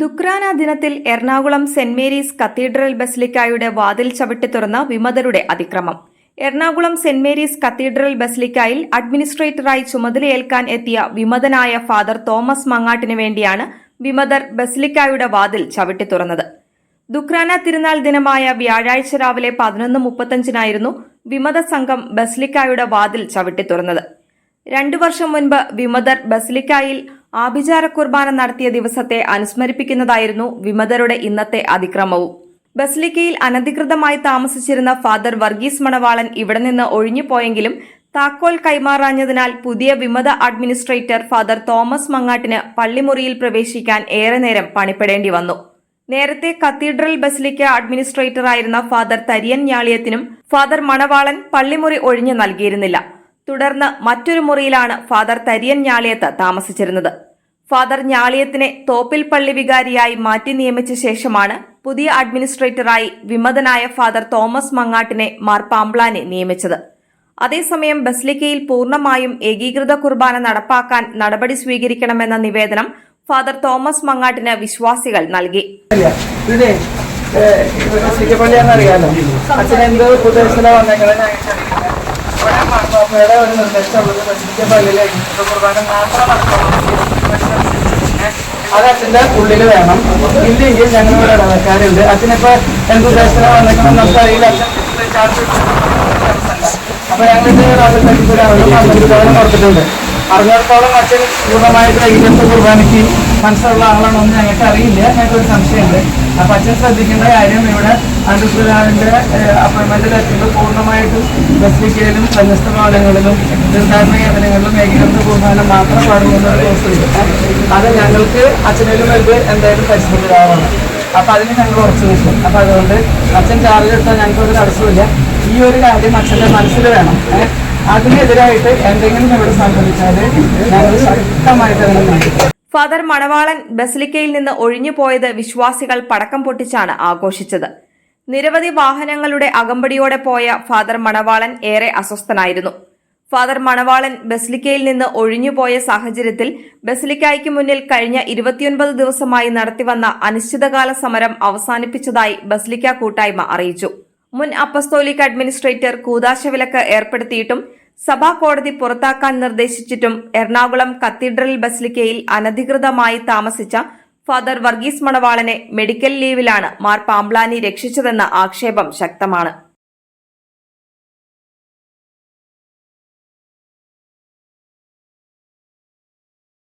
ദുക്രാന ദിനത്തിൽ Ernakulam saint Mary's cathedral ബസിലിക്കായുടെ വാതിൽ ചവിട്ടി തുറന്ന വിമതരുടെ അതിക്രമം. എറണാകുളം സെന്റ് മേരീസ് കത്തീഡ്രൽ ബസിലിക്കായിൽ അഡ്മിനിസ്ട്രേറ്ററായി ചുമതലയേൽക്കാൻ എത്തിയ വിമതനായ ഫാദർ തോമസ് മങ്ങാട്ടിനു വേണ്ടിയാണ് വിമതർ ബസിലിക്കായുടെ വാതിൽ ചവിട്ടി തുറന്നത്. ദുക്രാന തിരുനാൾ ദിനമായ വ്യാഴാഴ്ച രാവിലെ 11:35 വിമത സംഘം ബസിലിക്കായുടെ വാതിൽ ചവിട്ടി തുറന്നത്. 2 വർഷം മുൻപ് വിമതർ ബസിലിക്കായിൽ ആഭിചാര കുർബാന നടത്തിയ ദിവസത്തെ അനുസ്മരിപ്പിക്കുന്നതായിരുന്നു വിമതരുടെ ഇന്നത്തെ അതിക്രമവും. ബസിലിക്കയിൽ അനധികൃതമായി താമസിച്ചിരുന്ന ഫാദർ വർഗീസ് മണവാളൻ ഇവിടെ നിന്ന് ഒഴിഞ്ഞുപോയെങ്കിലും താക്കോൽ കൈമാറാഞ്ഞതിനാൽ പുതിയ വിമത അഡ്മിനിസ്ട്രേറ്റർ ഫാദർ തോമസ് മങ്ങാട്ടിന് പള്ളിമുറിയിൽ പ്രവേശിക്കാൻ ഏറെ നേരം പണിപ്പെടേണ്ടി വന്നു. നേരത്തെ കത്തീഡ്രൽ ബസിലിക്ക അഡ്മിനിസ്ട്രേറ്ററായിരുന്ന ഫാദർ തരിയൻ ഞാളിയത്തിനും ഫാദർ മണവാളൻ പള്ളിമുറി ഒഴിഞ്ഞു നൽകിയിരുന്നില്ല. തുടർന്ന് മറ്റൊരു മുറിയിലാണ് ഫാദർ തരിയൻ ഞാളിയത്ത് താമസിച്ചിരുന്നത്. ഫാദർ ഞാളിയത്തിനെ തോപ്പിൽ പള്ളി വികാരിയായി മാറ്റി നിയമിച്ച ശേഷമാണ് പുതിയ അഡ്മിനിസ്ട്രേറ്ററായി വിമതനായ ഫാദർ തോമസ് മങ്ങാട്ടിനെ മാർ പാംബ്ലാനെ നിയമിച്ചത്. അതേസമയം ബസിലിക്കയിൽ പൂർണ്ണമായും ഏകീകൃത കുർബാന നടപ്പാക്കാൻ നടപടി സ്വീകരിക്കണമെന്ന നിവേദനം ഫാദർ തോമസ് മങ്ങാട്ടിന് വിശ്വാസികൾ നൽകി. മാർപ്പാപ്പയുടെ ഒരു നിർദ്ദേശമുള്ളത് ബസിലിക്ക പള്ളിയിലെ കുർബാന മാത്രം അത് അച്ഛൻ്റെ ഉള്ളിൽ വേണം. ഇല്ലെങ്കിൽ ഞങ്ങളിവിടെ ഇടവക്കാരുണ്ട്. അച്ഛനിപ്പോൾ എന്ത് ഉദ്ദേശത്തിന് വന്നേക്കണം നമുക്കറിയില്ല. അപ്പൊ ഞങ്ങൾക്ക് അത് തട്ടിപ്പൂരാവുന്ന 12,000 കൊടുത്തിട്ടുണ്ട്. അറിഞ്ഞിടത്തോളം അച്ഛൻ പൂർണ്ണമായിട്ട് ഏകീകൃത കുർബാനയ്ക്ക് മനസ്സുള്ള ആളാണോ എന്ന് ഞങ്ങൾക്ക് അറിയില്ല. ഞങ്ങൾക്കൊരു സംശയമുണ്ട്. അപ്പൊ അച്ഛൻ ശ്രദ്ധിക്കേണ്ട കാര്യം, ഇവിടെ അണ്ടർഗ്രാവിന്റെ അപ്പോയിന്റ്മെന്റ് ലെറ്ററിൽ പൂർണ്ണമായിട്ടും ബസിലിക്കയിലും സന്യസ്ത ഭവനങ്ങളിലും തീർത്ഥാടന കേന്ദ്രങ്ങളിലും ഏകീകൃത കുർബാന മാത്രം പാടുന്നൊരു കോഴ്സുണ്ട്. അത് ഞങ്ങൾക്ക് അച്ഛനും വലുത് എന്തായാലും പരിശോധിക്കാറാണ്. അപ്പൊ അതിന് ഞങ്ങൾ ഉറച്ചു നിൽക്കും. അപ്പൊ അതുകൊണ്ട് അച്ഛൻ ചാർജ് എടുത്താൽ ഞങ്ങൾക്കൊരു തടസ്സമില്ല. ഈ ഒരു കാര്യം അച്ഛന്റെ മനസ്സിൽ വേണം. അതിനെതിരായിട്ട് എന്തെങ്കിലും ഇവിടെ സംഭവിച്ചാൽ ഞങ്ങൾ ശക്തമായിട്ട് അതിനെ നയിക്കും. ഫാദർ മണവാളൻ ബസിലിക്കയിൽ നിന്ന് ഒഴിഞ്ഞുപോയത് വിശ്വാസികൾ പടക്കം പൊട്ടിച്ചാണ് ആഘോഷിച്ചത്. നിരവധി വാഹനങ്ങളുടെ അകമ്പടിയോടെ പോയ ഫാദർ മണവാളൻ ഏറെ അസ്വസ്ഥനായിരുന്നു. ഫാദർ മണവാളൻ ബസിലിക്കയിൽ നിന്ന് ഒഴിഞ്ഞുപോയ സാഹചര്യത്തിൽ ബസിലിക്കായ്ക്ക് മുന്നിൽ കഴിഞ്ഞ 29 ദിവസമായി നടത്തിവന്ന അനിശ്ചിതകാല സമരം അവസാനിപ്പിച്ചതായി ബസിലിക്ക കൂട്ടായ്മ അറിയിച്ചു. മുൻ അപ്പസ്തോലിക് അഡ്മിനിസ്ട്രേറ്റർ കൂദാശവിലക്ക് ഏർപ്പെടുത്തിയിട്ടും സഭാ കോടതി പുറത്താക്കാൻ നിർദ്ദേശിച്ചിട്ടും എറണാകുളം കത്തീഡ്രൽ ബസിലിക്കയിൽ അനധികൃതമായി താമസിച്ച ഫാദർ വർഗീസ് മണവാളനെ മെഡിക്കൽ ലീവിലാണ് മാർ പാംബ്ലാനി രക്ഷിച്ചതെന്ന ആക്ഷേപം ശക്തമാണ്.